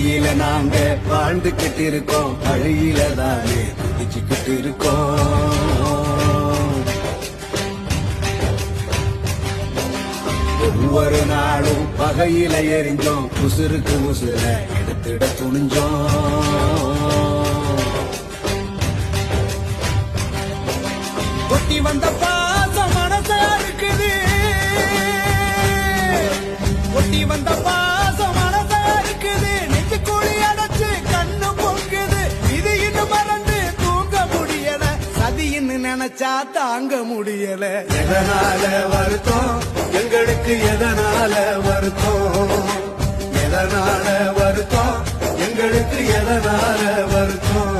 வெளியில நாங்க வாழ்ந்துகிட்டு இருக்கோம், வழியில தானே துடிச்சுக்கிட்டு இருக்கோம். ஒவ்வொரு நாளும் பகையில எரிஞ்சோம், உசுருக்கு உசுர எடுத்துட துணிஞ்சோம். கொட்டி வந்த பாசம் மனசா இருக்குது, கொட்டி வந்த பாசம் மனசா இருக்குது, நெஞ்சு கூடி அடைச்சு கண்ணு பொங்குது. இது இன்னும் மறந்து தூங்க முடியல, சதின்னு நினைச்சா தாங்க முடியல. எதனால வருத்தம் எங்களுக்கு, எதனால வருத்தம், எதனால வருத்தம் எங்களுக்கு, எதனால வருத்தம்.